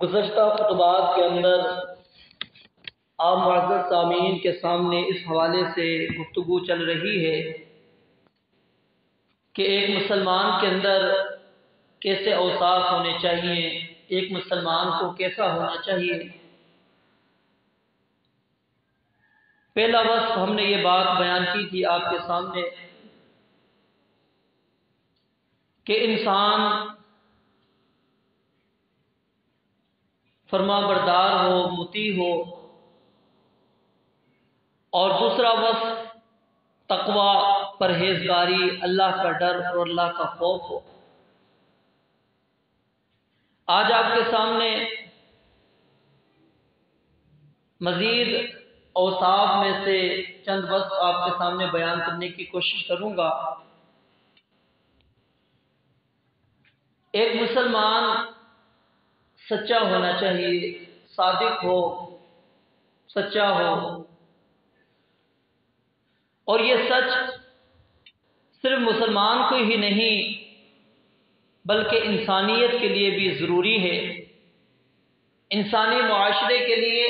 گزشتہ خطبات کے اندر آپ معزز سامعین کے سامنے اس حوالے سے گفتگو چل رہی ہے کہ ایک مسلمان کے اندر کیسے اوصاف ہونے چاہیے، ایک مسلمان کو کیسا ہونا چاہیے۔ پہلا وصف ہم نے یہ بات بیان کی تھی آپ کے سامنے کہ انسان فرما بردار ہو، مطیع ہو، اور دوسرا وصف تقوی، پرہیزگاری، اللہ کا ڈر اور اللہ کا خوف ہو۔ آج آپ کے سامنے مزید اوصاف میں سے چند وصف آپ کے سامنے بیان کرنے کی کوشش کروں گا۔ ایک مسلمان سچا ہونا چاہیے، صادق ہو، سچا ہو، اور یہ سچ صرف مسلمان کو ہی نہیں بلکہ انسانیت کے لیے بھی ضروری ہے۔ انسانی معاشرے کے لیے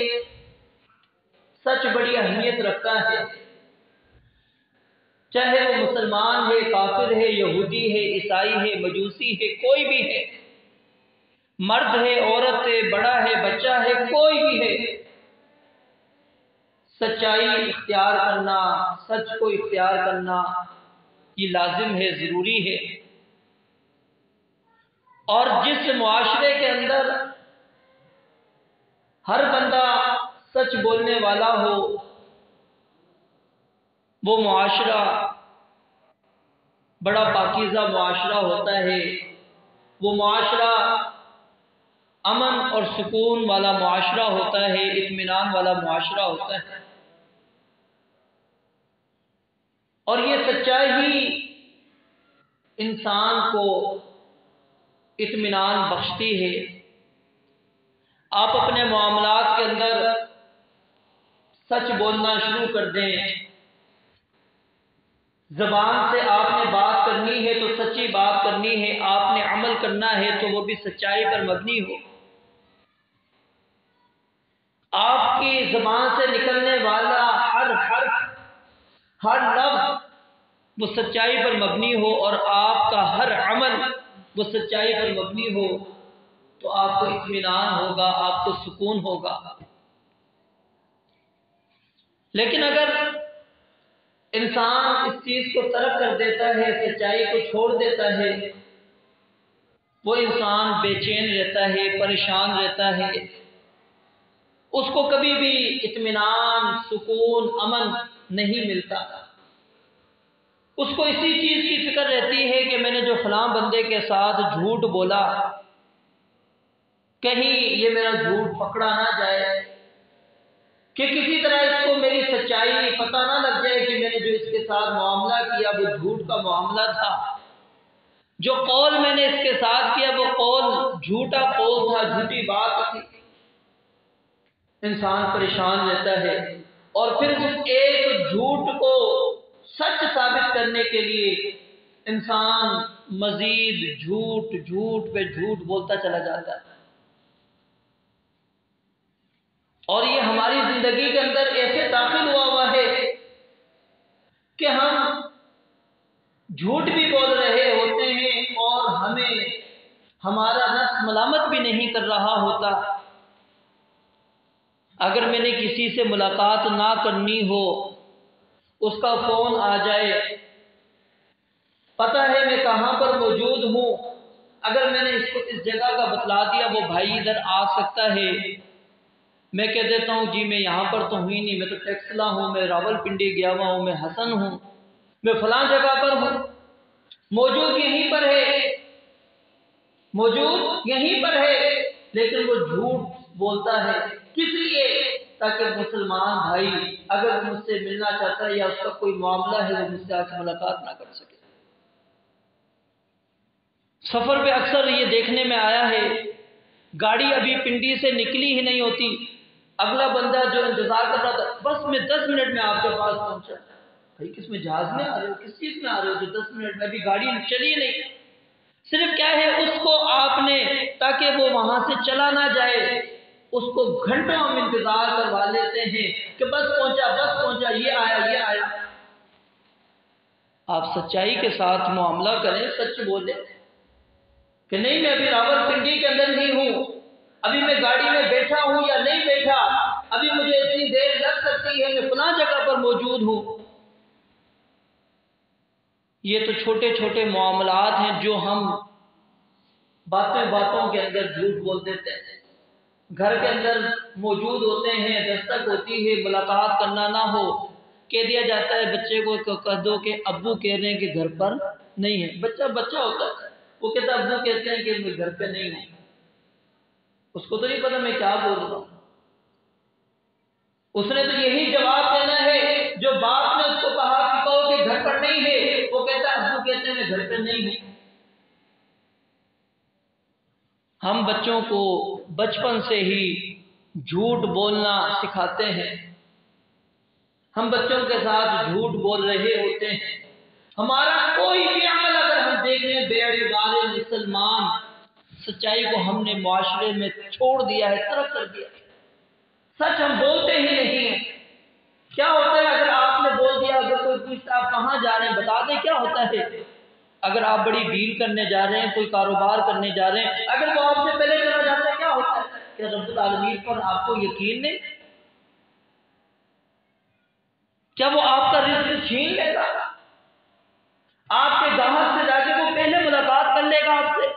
سچ بڑی اہمیت رکھتا ہے، چاہے وہ مسلمان ہے، کافر ہے، یہودی ہے، عیسائی ہے، مجوسی ہے، کوئی بھی ہے، مرد ہے، عورت ہے، بڑا ہے، بچہ ہے، کوئی بھی ہے، سچائی اختیار کرنا، سچ کو اختیار کرنا یہ لازم ہے، ضروری ہے۔ اور جس معاشرے کے اندر ہر بندہ سچ بولنے والا ہو، وہ معاشرہ بڑا پاکیزہ معاشرہ ہوتا ہے، وہ معاشرہ امن اور سکون والا معاشرہ ہوتا ہے، اطمینان والا معاشرہ ہوتا ہے۔ اور یہ سچائی ہی انسان کو اطمینان بخشتی ہے۔ آپ اپنے معاملات کے اندر سچ بولنا شروع کر دیں، زبان سے آپ نے بات کرنی ہے تو سچی بات کرنی ہے، آپ نے عمل کرنا ہے تو وہ بھی سچائی پر مبنی ہو۔ آپ کی زبان سے نکلنے والا ہر حرف، ہر لفظ وہ سچائی پر مبنی ہو، اور آپ کا ہر عمل وہ سچائی پر مبنی ہو، تو آپ کو اطمینان ہوگا، آپ کو سکون ہوگا۔ لیکن اگر انسان اس چیز کو ترک کر دیتا ہے، سچائی کو چھوڑ دیتا ہے، وہ انسان بے چین رہتا ہے، پریشان رہتا ہے، اس کو کبھی بھی اطمینان، سکون، امن نہیں ملتا۔ اس کو اسی چیز کی فکر رہتی ہے کہ میں نے جو فلاں بندے کے ساتھ جھوٹ بولا، کہیں یہ میرا جھوٹ پکڑا نہ جائے، کہ کسی طرح اس کو میری سچائی پتہ نہ لگ جائے کہ میں نے جو اس کے ساتھ معاملہ کیا وہ جھوٹ کا معاملہ تھا، جو قول میں نے اس کے ساتھ کیا وہ قول جھوٹا قول تھا، جھوٹی بات تھی۔ انسان پریشان رہتا ہے، اور پھر اس ایک جھوٹ کو سچ ثابت کرنے کے لیے انسان مزید جھوٹ پہ جھوٹ بولتا چلا جاتا ہے۔ اور یہ ہماری زندگی کے اندر ایسے داخل ہوا ہے کہ ہم جھوٹ بھی بول رہے ہوتے ہیں اور ہمیں ہمارا نفس ملامت بھی نہیں کر رہا ہوتا۔ اگر میں نے کسی سے ملاقات نہ کرنی ہو، اس کا فون آ جائے، پتہ ہے میں کہاں پر موجود ہوں، اگر میں نے اس کو اس جگہ کا بتلا دیا وہ بھائی ادھر آ سکتا ہے، میں کہہ دیتا ہوں جی میں یہاں پر تو ہوں ہی نہیں، میں تو ٹیکسلا ہوں، میں راول پنڈی گیا ہوا ہوں، میں حسن ہوں، میں فلاں جگہ پر ہوں، موجود یہیں پر ہے، موجود یہیں پر ہے، لیکن وہ جھوٹ بولتا ہے، کس لیے؟ تاکہ مسلمان بھائی اگر مجھ سے ملنا چاہتا ہے یا اس کا کوئی معاملہ ہے وہ مجھ سے آ کے ملاقات نہ کر سکے۔ سفر پہ اکثر یہ دیکھنے میں آیا ہے، گاڑی ابھی پنڈی سے نکلی ہی نہیں ہوتی، اگلا بندہ جو انتظار کر رہا تھا، بس میں 10 منٹ میں آپ کے پاس پہنچا۔ بھائی کس میں جہاز میں آ رہے ہو، کس چیز میں آ رہے ہو جو 10 منٹ میں، ابھی گاڑی چلی نہیں۔ صرف کیا ہے اس کو آپ نے تاکہ وہ وہاں سے چلا نہ جائے اس کو گھنٹوں ہم انتظار کروا لیتے ہیں کہ بس پہنچا یہ آیا۔ آپ سچائی کے ساتھ معاملہ کریں، سچ بولیں کہ نہیں میں ابھی راولپنڈی کے اندر ہی ہوں، ابھی میں گاڑی میں بیٹھا ہوں یا نہیں بیٹھا، ابھی مجھے اتنی دیر لگ سکتی ہے، میں فلاں جگہ پر موجود ہوں۔ یہ تو چھوٹے چھوٹے معاملات ہیں جو ہم باتوں کے اندر جھوٹ بول دیتے ہیں۔ گھر کے اندر موجود ہوتے ہیں، دستک ہوتی ہے، ملاقات کرنا نہ ہو، کہہ دیا جاتا ہے بچے کو کہہ دو کہ ابو کہہ رہے ہیں کہ گھر پر نہیں ہے۔ بچہ ہوتا ہے، وہ کہتا ہے ابو کہتے ہیں کہ میں گھر پہ نہیں ہوں، اس کو تو نہیں پتا میں کیا بول رہا ہوں۔ اس نے تو یہی جواب دینا ہے جو باپ نے اس کو کہا کہ کہو کہ گھر پر نہیں ہے، وہ کہتا ہے ابو کہتے ہیں میں گھر پہ نہیں ہوں۔ ہم بچوں کو بچپن سے ہی جھوٹ بولنا سکھاتے ہیں، ہم بچوں کے ساتھ جھوٹ بول رہے ہوتے ہیں۔ ہمارا کوئی بھی عمل اگر ہم دیکھ لیں، بے اعتبار مسلمان، سچائی کو ہم نے معاشرے میں چھوڑ دیا ہے، ترک کر دیا ہے، سچ ہم بولتے ہی نہیں ہیں۔ کیا ہوتا ہے اگر آپ نے بول دیا، اگر کوئی پوچھتا آپ کہاں جا رہے ہیں بتا دیں کیا ہوتا ہے؟ اگر آپ بڑی ڈیل کرنے جا رہے ہیں، کوئی کاروبار کرنے جا رہے ہیں، اگر وہ آپ سے پہلے چلا جاتا ہے کیا ہوتا ہے؟ کیا رب العالمین پر آپ کو یقین نہیں؟ کیا وہ آپ کا رزق چھین لے گا؟ آپ کے گاہک سے جا کے وہ پہلے ملاقات کر لے گا آپ سے؟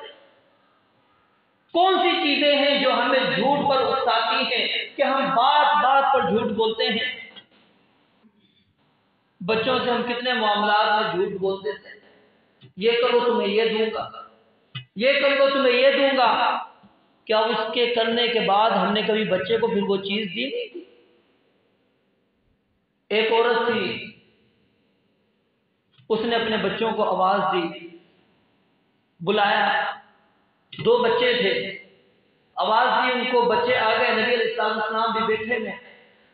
کون سی چیزیں ہیں جو ہمیں جھوٹ پر اکساتی ہیں کہ ہم بات پر جھوٹ بولتے ہیں؟ بچوں سے ہم کتنے معاملات میں جھوٹ بول دیتے ہیں، یہ کرو تمہیں یہ دوں گا، یہ کر لو تمہیں یہ دوں گا۔ کیا اس کے کرنے کے بعد ہم نے کبھی بچے کو پھر وہ چیز دی نہیں تھی؟ ایک عورت تھی، اس نے اپنے بچوں کو آواز دی، بلایا، 2 بچے تھے، آواز دی ان کو، بچے آ گئے، نبی علیہ السلام بھی بیٹھے میں،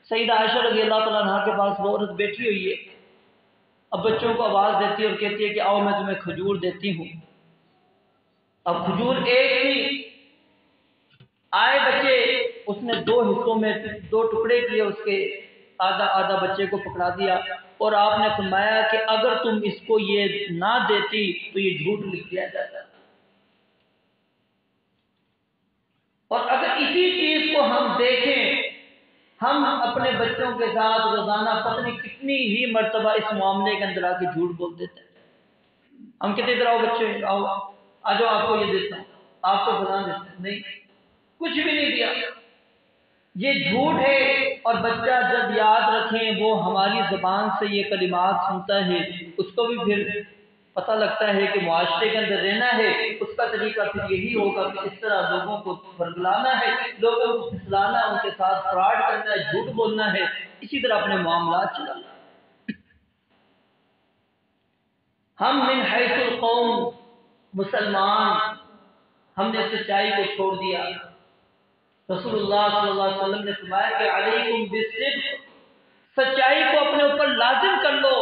سیدہ عائشہ رضی اللہ تعالیٰ عنہا کے پاس وہ عورت بیٹھی ہوئی ہے۔ اب بچوں کو آواز دیتی ہے اور کہتی ہے کہ آؤ میں تمہیں کھجور دیتی ہوں۔ اب کھجور ایک تھی، آئے بچے، اس نے 2 حصوں میں 2 ٹکڑے کیے، اس کے آدھا بچے کو پکڑا دیا، اور آپ نے فرمایا کہ اگر تم اس کو یہ نہ دیتی تو یہ جھوٹ لکھ دیا جاتا۔ اور اگر اسی چیز کو ہم دیکھیں، ہم اپنے بچوں کے ساتھ روزانہ پتہ کتنی ہی مرتبہ اس معاملے کے اندر آ کے جھوٹ بول دیتے ہیں۔ ہم کہتے ادھر آؤ بچے، آؤ آ جاؤ، آپ کو یہ دیتا ہوں، آپ کو بنا دیتے ہیں، نہیں، کچھ بھی نہیں دیا۔ یہ جھوٹ ہے، اور بچہ جب یاد رکھیں وہ ہماری زبان سے یہ کلمات سنتا ہے، اس کو بھی پھر پتہ لگتا ہے کہ معاشرے کے اندر رہنا ہے، اس کا طریقہ پھر یہی ہوگا کہ اس طرح لوگوں کو بھرگلانا ہے، لوگوں کو پھسلانا، ان کے ساتھ فراڈ کرنا ہے، جھوٹ بولنا ہے، اسی طرح اپنے معاملات چلانا۔ ہم من حیث القوم مسلمان، ہم نے سچائی کو چھوڑ دیا۔ رسول اللہ صلی اللہ علیہ وسلم نے فرمایا کہ علیکم بالصدق، سچائی کو اپنے اوپر لازم کر لو،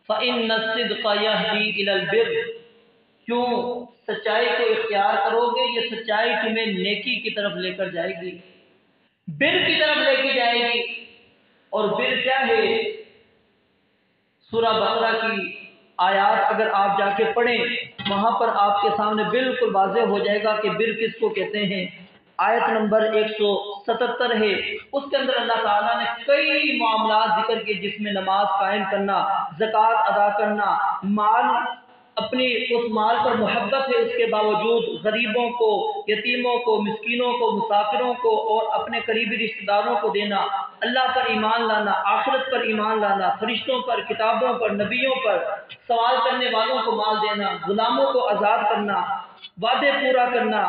فإن الصدق يهدي إلى البر، کیوں سچائی کو اختیار کرو گے یہ سچائی تمہیں نیکی کی طرف لے کر جائے گی، بر کی طرف لے کے جائے گی۔ اور بر کیا ہے؟ سورہ بقرہ کی آیات اگر آپ جا کے پڑھیں، وہاں پر آپ کے سامنے بالکل واضح ہو جائے گا کہ بر کس کو کہتے ہیں۔ آیت نمبر 177 ہے، اس کے اندر اللہ تعالیٰ نے کئی معاملات ذکر کیے، جس میں نماز قائم کرنا، زکوٰۃ ادا کرنا، اپنی اس مال پر محبت ہے اس کے باوجود غریبوں کو، یتیموں کو، مسکینوں کو، مسافروں کو اور اپنے قریبی رشتہ داروں کو دینا، اللہ پر ایمان لانا، آخرت پر ایمان لانا، فرشتوں پر، کتابوں پر، نبیوں پر، سوال کرنے والوں کو مال دینا، غلاموں کو آزاد کرنا، وعدے پورا کرنا،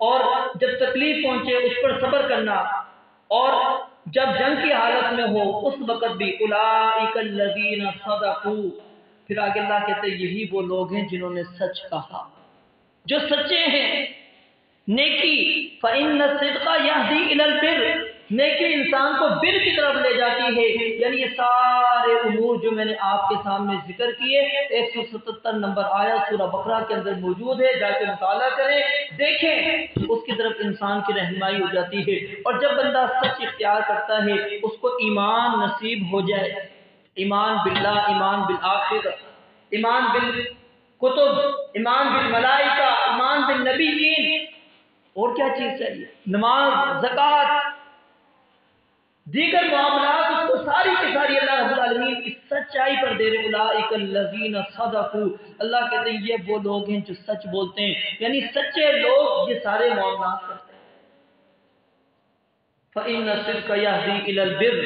اور جب تکلیف پہنچے اس پر صبر کرنا، اور جب جنگ کی حالت میں ہو اس وقت بھی اولئک الذین صدقوا، پھر آگے اللہ کہتے ہیں یہی وہ لوگ ہیں جنہوں نے سچ کہا، جو سچے ہیں۔ نیکی، فإن الصدق يهدي إلى البر، نیکی انسان کو بر کی طرف لے جاتی ہے. یعنی یہ سارے امور جو میں نے آپ کے سامنے ذکر کیے 177 نمبر آیت سورہ بقرہ کے اندر موجود ہے، جا کے مطالعہ کریں، دیکھیں، اس کی طرف انسان کی رہنمائی ہو جاتی ہے. اور جب بندہ سچ اختیار کرتا ہے اس کو ایمان نصیب ہو جائے، ایمان باللہ، ایمان بالآخر، ایمان بالکتب، ایمان بالملائکہ، ایمان بالنبیین، اور کیا چیز چاہیے؟ نماز، زکوٰۃ، دیگر معاملات، اس کو ساری کی ساری اللہ رب العالمین کی سچائی پر دے رہے. اولئک الذین صدقوا، اللہ کہتے ہیں یہ وہ لوگ ہیں جو سچ بولتے ہیں، یعنی سچے لوگ یہ سارے معاملات کرتے ہیں. فإن الصدق يهدي إلى البر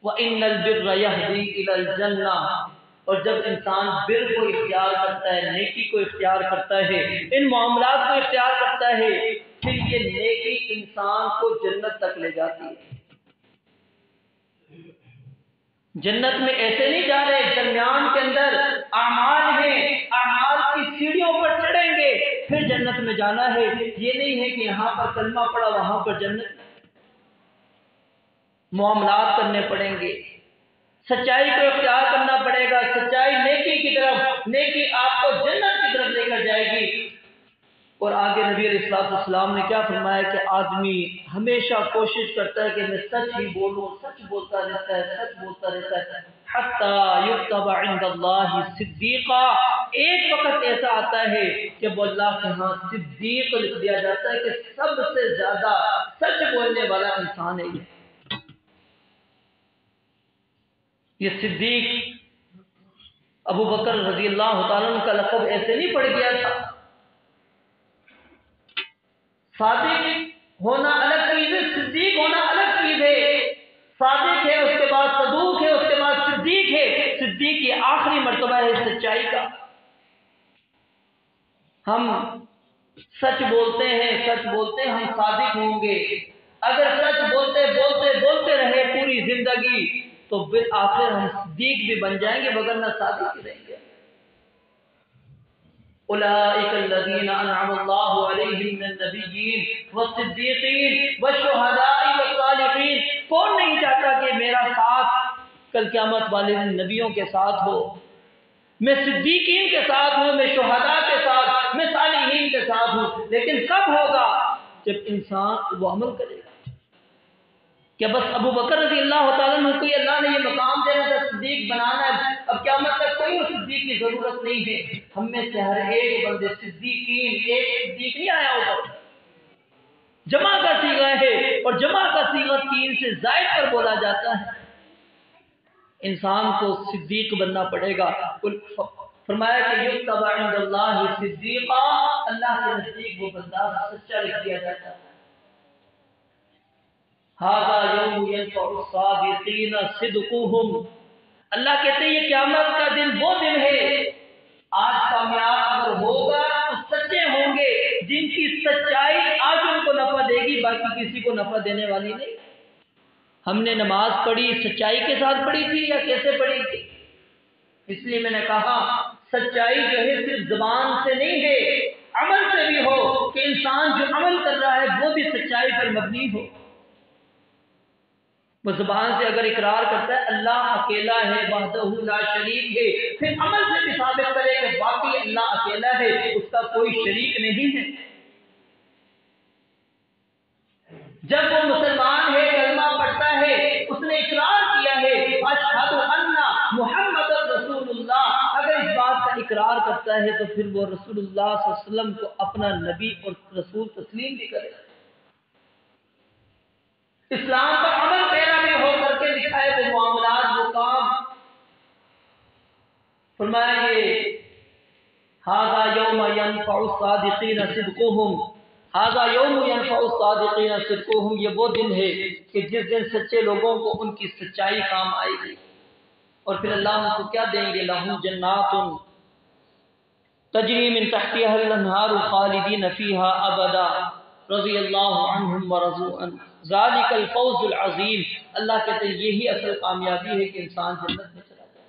وإن البر يهدي إلى الجنة. اور جب انسان بر کو اختیار کرتا ہے، نیکی کو اختیار کرتا ہے، ان معاملات کو اختیار کرتا ہے، پھر یہ نیکی انسان کو جنت تک لے جاتی ہے. جنت میں ایسے نہیں جا رہے، درمیان کے اندر اعمال ہیں، اعمال کی سیڑھیوں پر چڑھیں گے پھر جنت میں جانا ہے. یہ نہیں ہے کہ یہاں پر کلمہ پڑا وہاں پر جنت. معاملات کرنے پڑیں گے، سچائی کو اختیار کرنا پڑے گا، سچائی نیکی کی طرف، نیکی آپ کو جنت کی طرف لے کر جائے گی. اور آگے نبی علیہ السلام نے کیا فرمایا کہ آدمی ہمیشہ کوشش کرتا ہے کہ میں سچ ہی بولوں، سچ بولتا رہتا ہے، سچ بولتا رہتا ہے، حتی یکتب عند اللہ صدیقا. ایک وقت ایسا آتا ہے کہ وہ اللہ کے ہاں صدیق لکھ دیا جاتا ہے کہ سب سے زیادہ سچ بولنے والا انسان ہے. یہ صدیق ابو بکر رضی اللہ تعالیٰ عنہ کا لقب ایسے نہیں پڑ گیا تھا. صادق ہونا الگ چیز ہے، صدیق ہونا الگ چیز ہے. صادق ہے، اس کے بعد صدوق ہے، اس کے بعد صدیق ہے. صدیق کی آخری مرتبہ ہے سچائی کا. ہم سچ بولتے ہیں، سچ بولتے ہیں، ہم صادق ہوں گے. اگر سچ بولتے بولتے بولتے رہے پوری زندگی تو بالآخر ہم صدیق بھی بن جائیں گے، وگرنہ صادق ہی رہیں گے. اولئک الذین انعم اللہ علیہم من النبیین والصدیقین والشہداء والصالحین. کون نہیں چاہتا کہ میرا ساتھ کل قیامت والے دن نبیوں کے ساتھ ہو، میں صدیقین کے ساتھ ہوں، میں شہداء کے ساتھ، میں صالحین کے ساتھ ہوں. لیکن کب ہوگا؟ جب انسان وہ عمل کرے گا. کیا بس ابو بکر رضی اللہ تعالیٰ عنہ کو اللہ نے یہ مقام دینا تھا، صدیق بنانا ہے، اب قیامت تک کوئی صدیق کی ضرورت نہیں ہے. ہم میں سے ہر ایک بندے صدیقین، ایک صدیق نہیں آیا ہوگا. جمع کا صیغہ ہے اور جمع کا صیغہ 3 سے زائد پر بولا جاتا ہے. انسان کو صدیق بننا پڑے گا. فرمایا کہ یکتب عند اللہ صدیقا، اللہ کے نزدیک وہ بندہ سچا لکھ دیا جاتا ہے. ھذا یوم ینفع الصادقین صدقهم. اللہ کہتے ہیں یہ قیامت کا دن وہ دن ہے، آج کامیاب اگر ہوگا تو سچے ہوں گے جن کی سچائی آج ان کو نفع دے گی، باقی کسی کو نفع دینے والی نہیں. ہم نے نماز پڑھی سچائی کے ساتھ پڑھی تھی یا کیسے پڑھی تھی؟ اس لیے میں نے کہا سچائی جو ہے صرف زبان سے نہیں ہے، عمل سے بھی ہو، کہ انسان جو عمل کر رہا ہے وہ بھی سچائی پر مبنی ہو. وہ زبان سے اگر اقرار کرتا ہے اللہ اکیلا ہے، وحدہ لا شریک ہے، پھر عمل سے بھی ثابت کرے کہ واقعی اللہ اکیلا ہے، اس کا کوئی شریک نہیں ہے. جب وہ مسلمان ہے، کلمہ پڑھتا ہے، اس نے اقرار کیا ہے اشہد ان محمد رسول اللہ، اگر اس بات کا اقرار کرتا ہے تو پھر وہ رسول اللہ صلی اللہ علیہ وسلم کو اپنا نبی اور رسول تسلیم بھی کرے. اسلام پر عمل پیرا بھی ہو کر کے دکھائے، وہ معاملات، وہ کام. فرمایا یہ ھذا یوم ینفع الصادقین صدقهم، ھذا یوم ینفع الصادقین صدقهم. یہ وہ دن ہے کہ جس دن سچے لوگوں کو ان کی سچائی کام آئے گی. اور پھر اللہ ان کو کیا دیں گے؟ لہم جنات تجری من تحتها الانہار خالدین فیہا ابدا رضی اللہ عنہم ورضوا عنہ ذالک الفوز العظیم. اللہ کہتے ہیں یہی اصل کامیابی ہے کہ انسان جنت میں چلا جائے.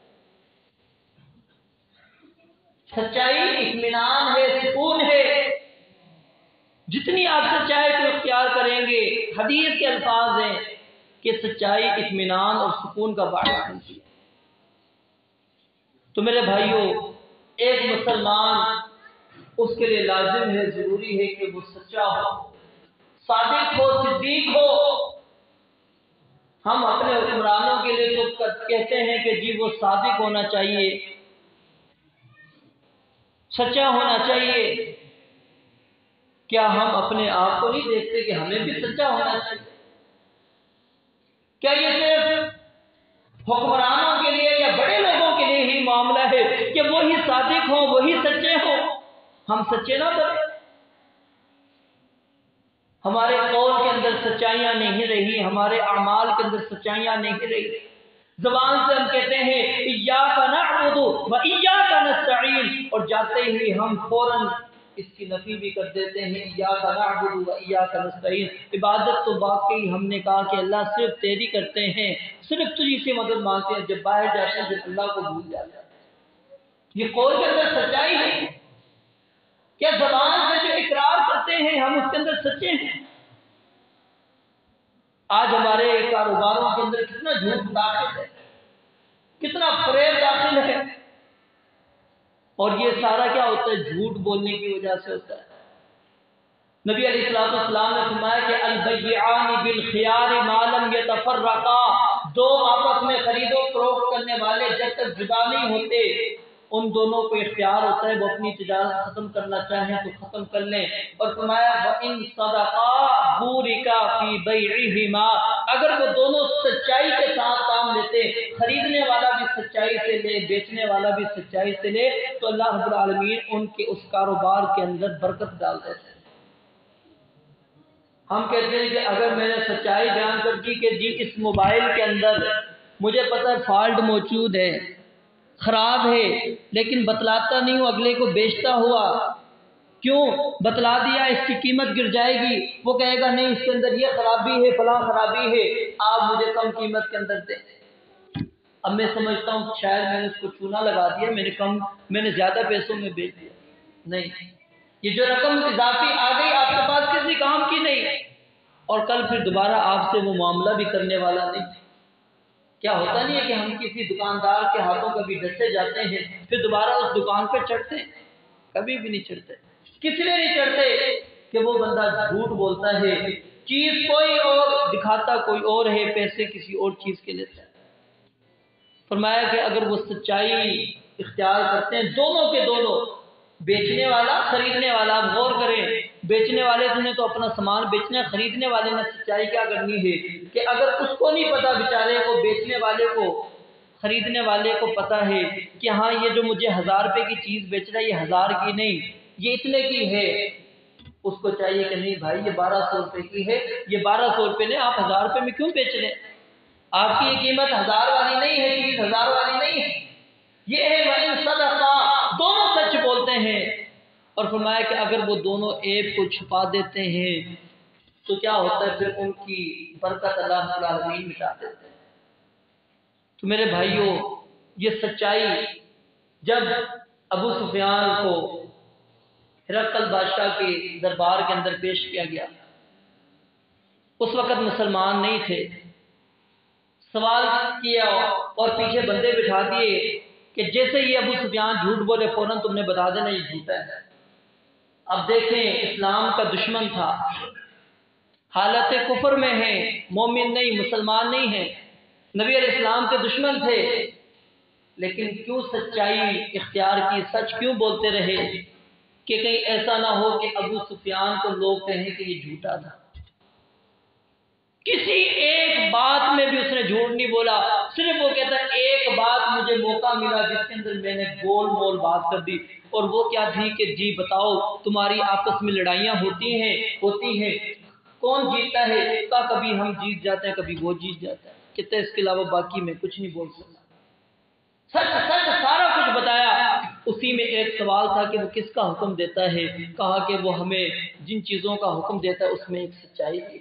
سچائی اطمینان ہے، سکون ہے. جتنی آپ سچائی کو اختیار کریں گے حدیث کے الفاظ ہیں کہ سچائی اطمینان اور سکون کا باعث بنتی ہے۔ تو میرے بھائیوں، ایک مسلمان اس کے لیے لازم ہے، ضروری ہے کہ وہ سچا ہو، صادق ہو، صدیق ہو۔ ہم اپنے حکمرانوں کے لیے تو کہتے ہیں کہ جی وہ صادق ہونا چاہیے، سچا ہونا چاہیے۔ کیا ہم اپنے آپ کو نہیں دیکھتے کہ ہمیں بھی سچا ہونا چاہیے؟ کیا یہ صرف حکمرانوں کے لیے یا بڑے لوگوں کے لیے ہی معاملہ ہے کہ وہی صادق ہوں، وہی سچے ہوں، ہم سچے نہ بنے؟ ہمارے قول کے اندر سچائیاں نہیں رہی، ہمارے اعمال کے اندر سچائیاں نہیں رہی۔ زبان سے ہم کہتے ہیں ایاک نعبد و ایاک نستعین، اور جاتے ہی ہم فوراً اس کی نفی بھی کر دیتے ہیں، ایاک نعبد و ایاک نستعین۔ عبادت تو واقعی ہم نے کہا کہ اللہ صرف تیری کرتے ہیں، صرف تجھی سے مدد مانگتے ہیں، جب باہر جاتے ہیں پھر اللہ کو بھول جاتے ہیں۔ یہ قول کے اندر سچائی ہے؟ کیا زبان سے جو اقرار کرتے ہیں ہم اس کے اندر سچے ہیں؟ آج ہمارے کاروباروں کے اندر کتنا جھوٹ داخل ہے، کتنا فریب داخل ہے، اور یہ سارا کیا ہوتا ہے؟ جھوٹ بولنے کی وجہ سے ہوتا ہے۔ نبی علیہ السلام نے فرمایا کہ البیعان بالخیار ما لم یتفرقا، دو آپس میں خرید و فروخت کرنے والے جب تک جدا نہیں ہوتے ان دونوں کو اختیار ہوتا ہے وہ اپنی تجارت ختم کرنا چاہیں تو ختم کر لیں۔ اور فرمایا وَإِن صَدَقَا بُورِكَ فِي بَيْعِهِمَا، اگر وہ دونوں سچائی کے ساتھ کام لیتے، خریدنے والا بھی سچائی سے لے، بیچنے والا بھی سچائی سے لے، تو اللہ رب العالمین ان کے اس کاروبار کے اندر برکت ڈال دیتے ہیں۔ ہم کہتے ہیں کہ اگر میں نے سچائی بیان کر دی کہ جی اس موبائل کے اندر مجھے پتہ فالٹ موجود ہے، خراب ہے، لیکن بتلاتا نہیں ہوں، اگلے کو بیچتا ہوا، کیوں بتلا دیا اس کی قیمت گر جائے گی، وہ کہے گا نہیں اس کے اندر یہ خرابی ہے، فلاں خرابی ہے، آپ مجھے کم قیمت کے اندر دیں۔ اب میں سمجھتا ہوں شاید میں نے اس کو چونا لگا دیا، میں نے زیادہ پیسوں میں بیچ دیا۔ نہیں، یہ جو رقم اضافی آ گئی آپ کے پاس کسی کام کی نہیں، اور کل پھر دوبارہ آپ سے وہ معاملہ بھی کرنے والا نہیں۔ کیا ہوتا نہیں ہے کہ ہم کسی دکاندار کے ہاتھوں کبھی ڈسے جاتے ہیں پھر دوبارہ اس دکان پہ چڑھتے ہیں؟ کبھی بھی نہیں چڑھتے۔ کس لیے نہیں چڑھتے؟ کہ وہ بندہ جھوٹ بولتا ہے، چیز کوئی اور دکھاتا کوئی اور ہے، پیسے کسی اور چیز کے لیتا ہے۔ فرمایا کہ اگر وہ سچائی اختیار کرتے ہیں دونوں کے دونوں، بیچنے والا خریدنے والا، آپ غور کریں، بیچنے والے نے تو اپنا سامان بیچنا ہے، خریدنے والے نے سچائی کیا کرنی ہے کہ اگر اس کو نہیں پتا بیچارے کو، بیچنے والے کو، خریدنے والے کو پتا ہے کہ ہاں یہ جو مجھے 1000 روپے کی چیز بیچ رہا ہے یہ 1000 کی نہیں، یہ اتنے کی ہے، اس کو چاہیے کہ نہیں بھائی یہ 1200 روپے کی ہے، یہ 1200 روپے نے آپ 1000 روپے میں کیوں بیچ رہے ہیں؟ آپ کی یہ قیمت 1000 والی نہیں ہے، چیز 1000 والی نہیں ہے۔ یہ ہے وَإِن صَدَقَا، دونوں سچ بولتے ہیں۔ اور فرمایا کہ اگر وہ دونوں عیب کو چھپا دیتے ہیں تو کیا ہوتا ہے؟ پھر ان کی برکت اللہ رب العالمین مٹا دیتے ہیں۔ تو میرے بھائیوں، یہ سچائی جب ابو سفیان کو ہرقل بادشاہ کے دربار کے اندر پیش کیا گیا، اس وقت مسلمان نہیں تھے، سوال کیا اور پیچھے بندے بٹھا دیے کہ جیسے یہ ابو سفیان جھوٹ بولے فوراً تم نے بتا دینا یہ جھوٹا ہے۔ اب دیکھیں اسلام کا دشمن تھا، حالت کفر میں ہے، مومن نہیں، مسلمان نہیں ہے، نبی علیہ السلام کے دشمن تھے، لیکن کیوں سچائی اختیار کی، سچ کیوں بولتے رہے کہ کہیں ایسا نہ ہو کہ ابو سفیان کو لوگ کہیں کہ یہ جھوٹا تھا۔ کسی ایک بات میں بھی اس نے جھوٹ نہیں بولا، صرف وہ کہتا ہے ایک بات مجھے موقع ملا جس کے اندر میں نے گول مول بات کر دی، اور وہ کیا تھی کہ جی بتاؤ تمہاری آپس میں لڑائیاں ہوتی ہیں کون جیتتا ہے؟ کا کبھی ہم جیت جاتے ہیں کبھی وہ جیت جاتا ہے، کہتے ہیں اس کے علاوہ باقی میں کچھ نہیں بول سکتا۔ سچ سارا کچھ بتایا۔ اسی میں ایک سوال تھا کہ وہ کس کا حکم دیتا ہے، کہا کہ وہ ہمیں جن چیزوں کا حکم دیتا ہے اس میں ایک سچائی تھی۔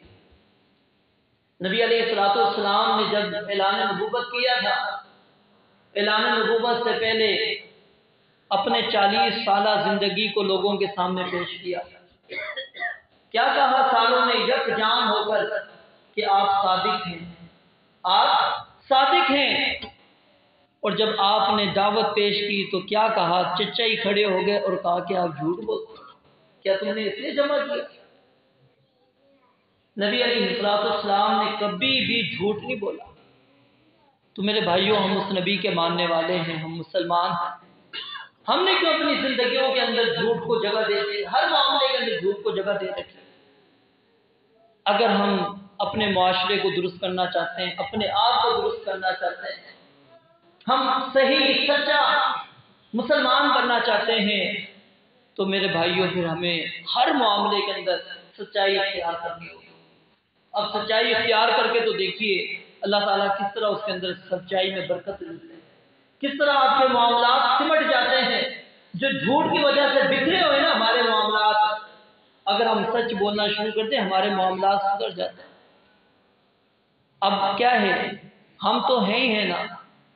نبی علیہ السلام نے جب اعلان نبوت کیا تھا، اعلان نبوت سے پہلے اپنے 40 سالہ زندگی کو لوگوں کے سامنے پیش کیا۔ کیا کہا؟ سالوں نے یکجام ہو کر کہ آپ صادق ہیں، آپ صادق ہیں۔ اور جب آپ نے دعوت پیش کی تو کیا کہا؟ چچا ہی کھڑے ہو گئے اور کہا کہ آپ جھوٹ بولتے، کیا تم نے اس لیے جمع کیا؟ نبی علیہ السلام نے کبھی بھی جھوٹ نہیں بولا۔ تو میرے بھائیوں، ہم اس نبی کے ماننے والے ہیں، ہم مسلمان ہیں، ہم نے کیوں اپنی زندگیوں کے اندر جھوٹ کو جگہ دے دی؟ ہر معاملے کے اندر جھوٹ کو جگہ دے رکھی۔ اگر ہم اپنے معاشرے کو درست کرنا چاہتے ہیں، اپنے آپ کو درست کرنا چاہتے ہیں، ہم صحیح سچا مسلمان بننا چاہتے ہیں، تو میرے بھائیوں پھر ہمیں ہر معاملے کے اندر سچائی اختیار کرنی ہوگی۔ اب سچائی اختیار کر کے تو دیکھیے اللہ تعالیٰ کس طرح اس کے اندر سچائی میں برکت دیتے ہیں، کس طرح آپ کے معاملات سمٹ جاتے ہیں۔ جو جھوٹ کی وجہ سے بکھرے ہوئے نا ہمارے معاملات، اگر ہم سچ بولنا شروع کرتے ہیں ہمارے معاملات سدھر جاتے ہیں۔ اب کیا ہے، ہم تو ہیں ہی ہیں نا،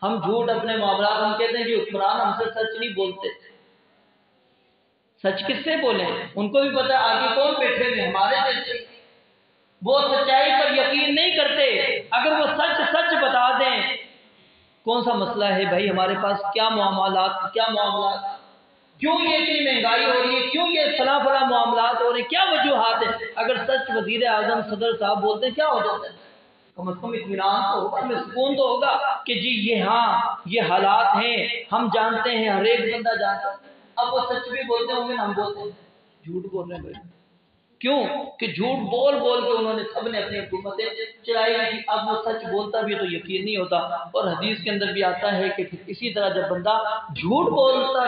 ہم جھوٹ اپنے معاملات، ہم کہتے ہیں کہ قرآن ہم سے سچ نہیں بولتے۔ سچ کس سے بولیں؟ ان کو بھی پتا ہے آگے کون بیٹھے ہوئے ہمارے جیسے، وہ سچائی پر یقین نہیں کرتے۔ اگر وہ سچ سچ بتا دیں، کون سا مسئلہ ہے بھائی ہمارے پاس، کیا معاملات، کیوں یہ اتنی مہنگائی ہو رہی ہے، کیوں یہ فلاں فلاں معاملات ہو رہے ہیں، کیا وجوہات ہیں؟ اگر سچ وزیر اعظم صدر صاحب بولتے ہیں کیا ہو جاتا ہے؟ کم از کم اطمینان تو ہوگا، ہمیں سکون تو ہوگا کہ جی یہ حالات ہیں، ہم جانتے ہیں، ہر ایک بندہ جانتا ہے۔ اب وہ سچ بھی بولتے ہوں گے، ہم بولتے ہیں جھوٹ بول رہے ہیں بھائی، کیوں کہ جھوٹ بول بول کے انہوں نے سب نے اپنی حکومتیں چلائی ہوئی۔ اب وہ سچ بولتا بھی تو یقین نہیں ہوتا، اور حدیث کے اندر بھی آتا ہے کہ اسی طرح جب بندہ جھوٹ بولتا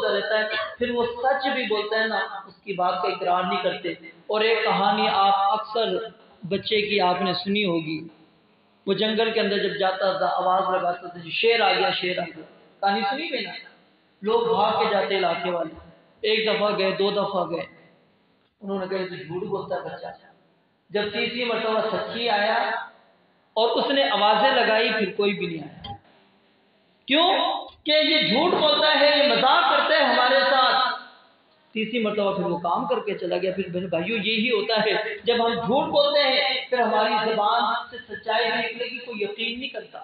رہتا ہے پھر وہ سچ بھی بولتا ہے نا، اس کی بات کا اقرار نہیں کرتے۔ اور ایک کہانی آپ اکثر بچے کی آپ نے سنی ہوگی، وہ جنگل کے اندر جب جاتا تھا آواز لگاتا تھا شیر آ گیا، شیر آ گیا، کہانی سنی گئی نا؟ لوگ بھاگ کے جاتے علاقے والے، ایک دفعہ گئے، دو دفعہ گئے، انہوں نے کہا کہ جھوٹ بولتا ہے بچہ۔ جب تیسری مرتبہ سچی آیا اور اس نے آوازیں لگائی، پھر کوئی بھی نہیں آیا۔ کیوں کہ یہ جھوٹ بولتا ہے، یہ مذاق کرتا ہے ہمارے ساتھ۔ تیسری مرتبہ پھر وہ کام کر کے چلا گیا۔ پھر میرے بھائیوں یہی ہوتا ہے، جب ہم جھوٹ بولتے ہیں پھر ہماری زبان سے سچائی نکلے گی، کوئی یقین نہیں کرتا۔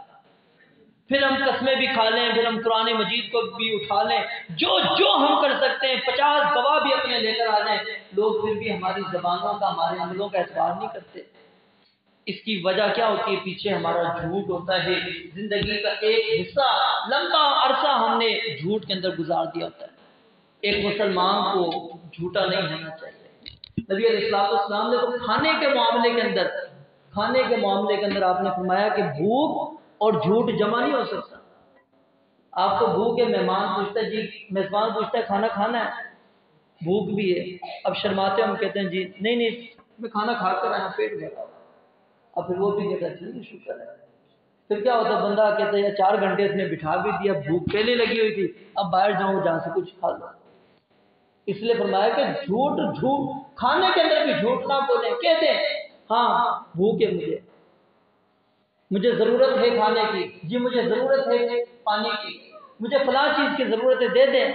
پھر ہم قسمیں بھی کھا لیں، پھر ہم قرآن مجید کو بھی اٹھا لیں، جو ہم کر سکتے ہیں، 50 گواہ بھی اپنے لے کر آ جائیں، لوگ پھر بھی ہماری زبانوں کا، ہمارے عملوں کا اعتبار نہیں کرتے۔ اس کی وجہ کیا ہوتی ہے؟ پیچھے ہمارا جھوٹ ہوتا ہے، زندگی کا ایک حصہ، لمبا عرصہ ہم نے جھوٹ کے اندر گزار دیا ہوتا ہے۔ ایک مسلمان کو جھوٹا نہیں ہونا چاہیے۔ نبی علیہ السلام نے تو کھانے کے معاملے کے اندر آپ نے فرمایا کہ بھوک اور جھوٹ جمع نہیں ہو سکتا۔ آپ کو بھوک ہے، مہمان پوچھتا ہے، جی میزبان پوچھتا ہے کھانا کھانا ہے، بھوک بھی ہے، اب شرماتے ہم کہتے ہیں جی نہیں میں کھانا کھا کر آیا، پیٹ بھرا۔ اب پھر وہ بھی کہتا ہے ٹھیک ہے، شکر ہے۔ پھر کیا ہوتا ہے؟ بندہ کہتا ہے 4 گھنٹے اس نے بٹھا بھی دیا، بھوک پہلے لگی ہوئی تھی، اب باہر جاؤں جہاں سے کچھ کھا لو۔ اس لیے فرمایا کہ جھوٹ کھانے کے اندر بھی جھوٹ نہ بولیں، کہتے ہیں ہاں بھوک ہے، مجھے ضرورت ہے کھانے کی، جی مجھے ضرورت ہے پانی کی، مجھے فلاں چیز کی ضرورت ہے، دے دیں۔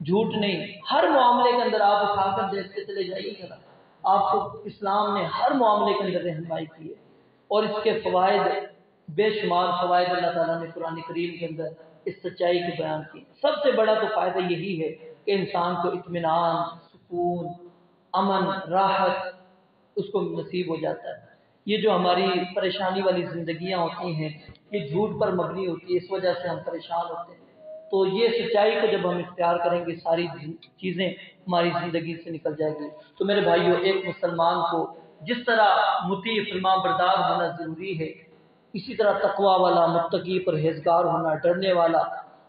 جھوٹ نہیں، ہر معاملے کے اندر آپ اٹھا کر دیکھتے چلے جائیے گا، آپ کو اسلام نے ہر معاملے کے اندر رہنمائی کی ہے، اور اس کے فوائد، بے شمار فوائد اللہ تعالیٰ نے قرآن کریم کے اندر اس سچائی کے بیان کی۔ سب سے بڑا تو فائدہ یہی ہے کہ انسان کو اطمینان، سکون، امن، راحت اس کو نصیب ہو جاتا ہے۔ یہ جو ہماری پریشانی والی زندگیاں ہوتی ہیں یہ جھوٹ پر مبنی ہوتی ہے، اس وجہ سے ہم پریشان ہوتے ہیں۔ تو یہ سچائی کو جب ہم اختیار کریں گے ساری چیزیں ہماری زندگی سے نکل جائے گی۔ تو میرے بھائیوں، ایک مسلمان کو جس طرح مطیع فرمان بردار ہونا ضروری ہے، اسی طرح تقوی والا، متقی، پرہیزگار ہونا، ڈرنے والا،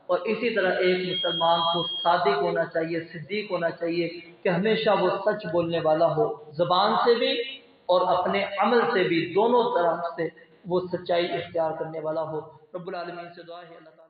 اور اسی طرح ایک مسلمان کو صادق ہونا چاہیے، صدیق ہونا چاہیے کہ ہمیشہ وہ سچ بولنے والا ہو، زبان سے بھی اور اپنے عمل سے بھی، دونوں طرح سے وہ سچائی اختیار کرنے والا ہو۔ رب العالمین سے دعا ہے اللہ تعالیٰ